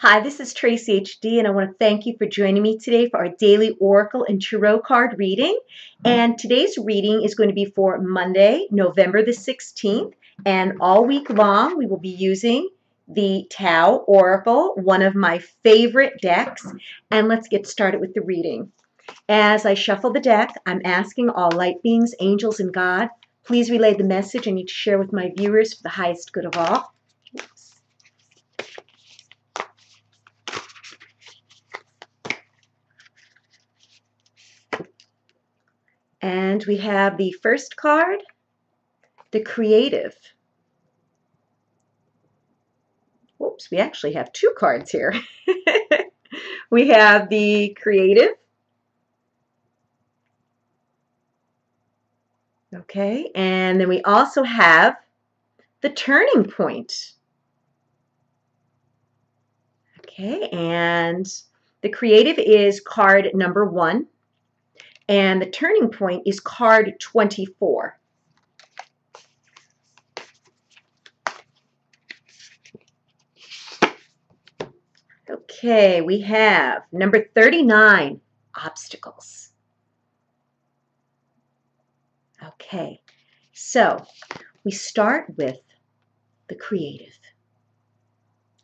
Hi, this is Tracy HD, and I want to thank you for joining me today for our daily Oracle and Tarot card reading. And today's reading is going to be for Monday, November the 16th, and all week long we will be using the Tao Oracle, one of my favorite decks. And let's get started with the reading. As I shuffle the deck, I'm asking all light beings, angels, and God, please relay the message I need to share with my viewers for the highest good of all. And we have the first card, the Creative. Whoops, we actually have two cards here. We have the Creative. Okay, and then we also have the Turning Point. Okay, and the Creative is card number 1, and the Turning Point is card 24. Okay, we have number 39, Obstacles. Okay, so we start with the Creative.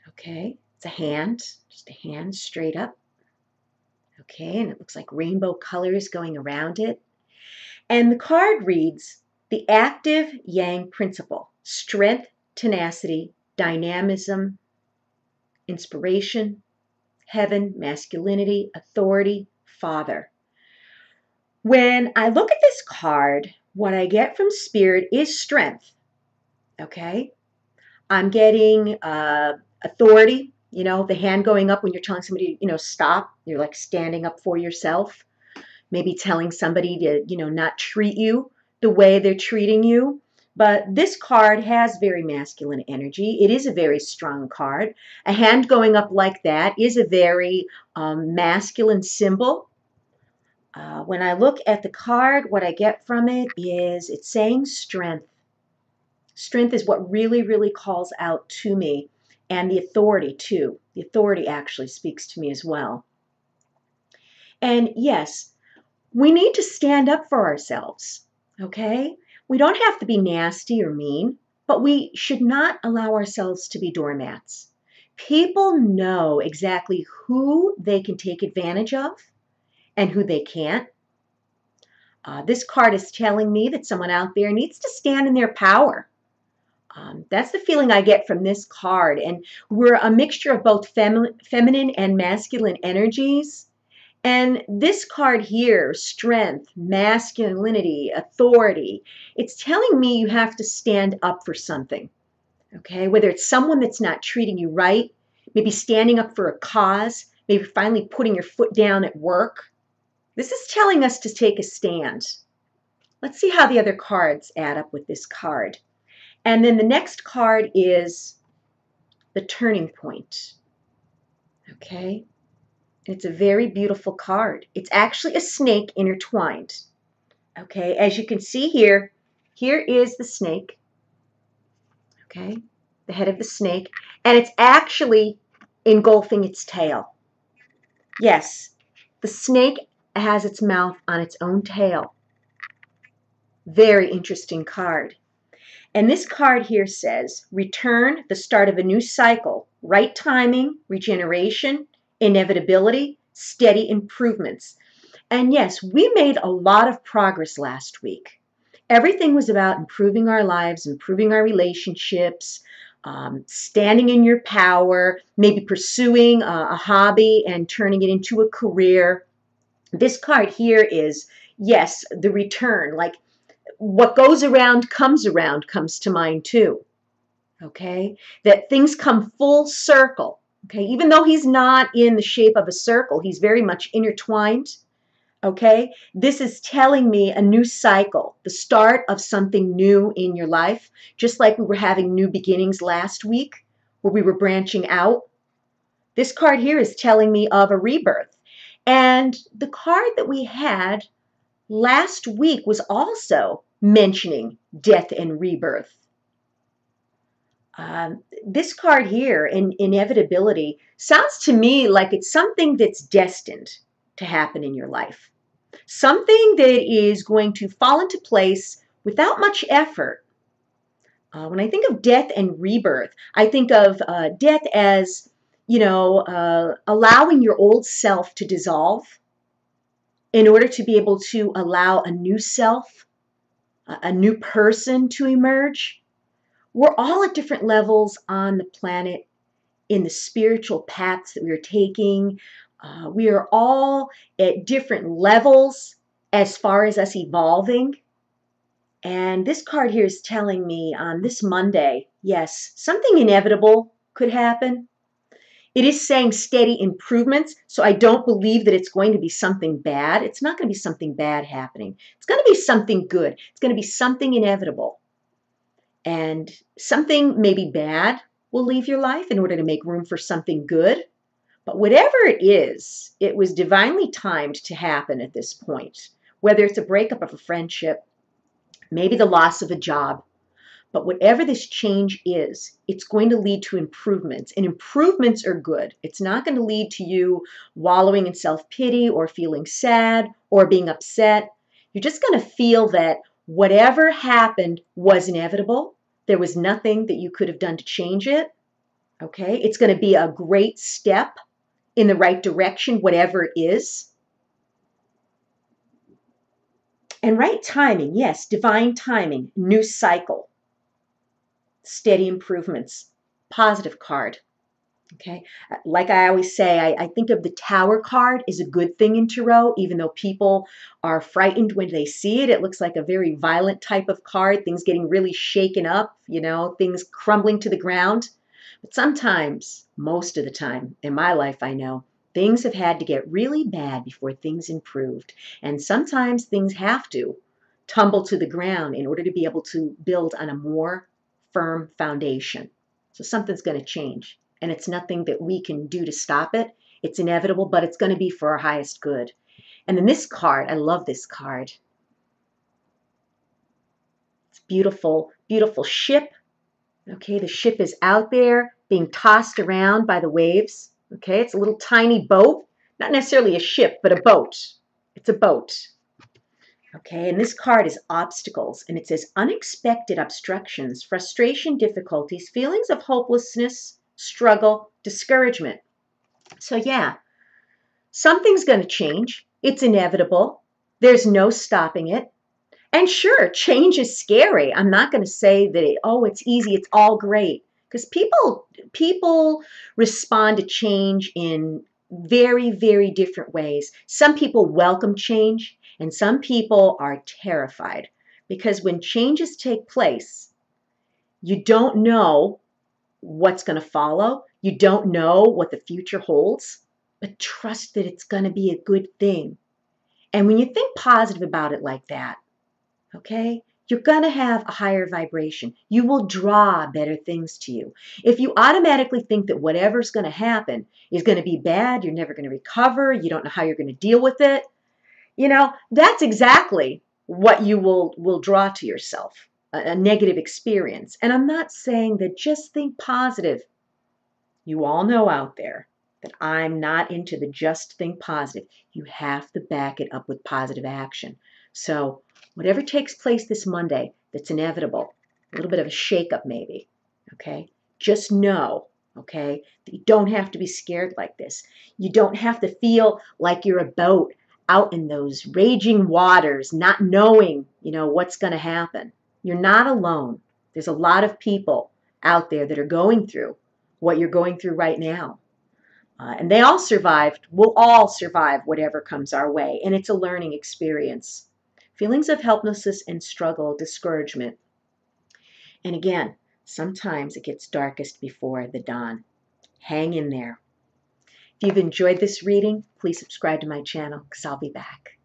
Okay, it's a hand, just a hand straight up. Okay, and it looks like rainbow colors going around it. And the card reads, the active Yang principle, strength, tenacity, dynamism, inspiration, heaven, masculinity, authority, father. When I look at this card, what I get from Spirit is strength. Okay, I'm getting authority, you know, the hand going up when you're telling somebody, stop. You're like standing up for yourself. Maybe telling somebody to, not treat you the way they're treating you. But this card has very masculine energy. It is a very strong card. A hand going up like that is a very masculine symbol. When I look at the card, what I get from it is it's saying strength. Strength is what really, really calls out to me. And the authority, too. The authority actually speaks to me as well. And yes, we need to stand up for ourselves, okay? We don't have to be nasty or mean, but we should not allow ourselves to be doormats. People know exactly who they can take advantage of and who they can't. This card is telling me that someone out there needs to stand in their power. That's the feeling I get from this card. And we're a mixture of both feminine and masculine energies. And this card here, strength, masculinity, authority, it's telling me you have to stand up for something. Okay, whether it's someone that's not treating you right, maybe standing up for a cause, maybe finally putting your foot down at work. This is telling us to take a stand. Let's see how the other cards add up with this card. And then the next card is the Turning Point. Okay, it's a very beautiful card. It's actually a snake intertwined. Okay, as you can see here, here is the snake. Okay, the head of the snake, and it's actually engulfing its tail. Yes, the snake has its mouth on its own tail. Very interesting card. And this card here says, return, the start of a new cycle, right timing, regeneration, inevitability, steady improvements. And yes, we made a lot of progress last week. Everything was about improving our lives, improving our relationships, standing in your power, maybe pursuing a hobby and turning it into a career. This card here is, yes, the return, like what goes around comes to mind too. Okay, that things come full circle. Okay, even though he's not in the shape of a circle, he's very much intertwined. Okay, this is telling me a new cycle, the start of something new in your life, just like we were having new beginnings last week where we were branching out. This card here is telling me of a rebirth. And the card that we had last week was also mentioning death and rebirth. This card here, inevitability, sounds to me like it's something that's destined to happen in your life. Something that is going to fall into place without much effort. When I think of death and rebirth, I think of death as, allowing your old self to dissolve in order to be able to allow a new self, a new person to emerge. We're all at different levels on the planet in the spiritual paths that we are taking. We are all at different levels as far as us evolving. And this card here is telling me on this Monday, yes, something inevitable could happen. It is saying steady improvements, so I don't believe that it's going to be something bad. It's not going to be something bad happening. It's going to be something good. It's going to be something inevitable. And something maybe bad will leave your life in order to make room for something good. But whatever it is, it was divinely timed to happen at this point. Whether it's a breakup of a friendship, maybe the loss of a job, but whatever this change is, it's going to lead to improvements, and improvements are good. It's not going to lead to you wallowing in self-pity or feeling sad or being upset. You're just going to feel that whatever happened was inevitable. There was nothing that you could have done to change it. Okay? It's going to be a great step in the right direction, whatever it is. And right timing, yes, divine timing, new cycle. Steady improvements, positive card. Okay, like I always say, I think of the Tower card as a good thing in Tarot, even though people are frightened when they see it. It looks like a very violent type of card, things getting really shaken up, things crumbling to the ground. But sometimes, most of the time, in my life I know, things have had to get really bad before things improved. And sometimes things have to tumble to the ground in order to be able to build on a more firm foundation. So something's going to change, and it's nothing that we can do to stop it. It's inevitable, but it's going to be for our highest good. And then this card, I love this card. It's beautiful, beautiful ship. Okay, the ship is out there being tossed around by the waves. Okay, it's a little tiny boat, not necessarily a ship, but a boat. It's a boat. Okay, and this card is obstacles, and it says unexpected obstructions, frustration, difficulties, feelings of hopelessness, struggle, discouragement. So yeah, something's going to change. It's inevitable. There's no stopping it. And sure, change is scary. I'm not going to say that, it's easy, it's all great. Because people respond to change in very, very different ways. Some people welcome change, and some people are terrified. Because when changes take place, you don't know what's going to follow. You don't know what the future holds. But trust that it's going to be a good thing. And when you think positive about it like that, okay, you're going to have a higher vibration. You will draw better things to you. If you automatically think that whatever's going to happen is going to be bad, you're never going to recover, you don't know how you're going to deal with it, that's exactly what you will draw to yourself, a negative experience. And I'm not saying that just think positive. You all know out there that I'm not into the just think positive. You have to back it up with positive action. So whatever takes place this Monday that's inevitable, a little bit of a shakeup maybe, okay? Just know, okay, that you don't have to be scared like this. You don't have to feel like you're a boat out in those raging waters, not knowing, what's going to happen. You're not alone. There's a lot of people out there that are going through what you're going through right now. And they all survived. We'll all survive whatever comes our way. And it's a learning experience. Feelings of helplessness and struggle, discouragement. And again, sometimes it gets darkest before the dawn. Hang in there. If you've enjoyed this reading, please subscribe to my channel because I'll be back.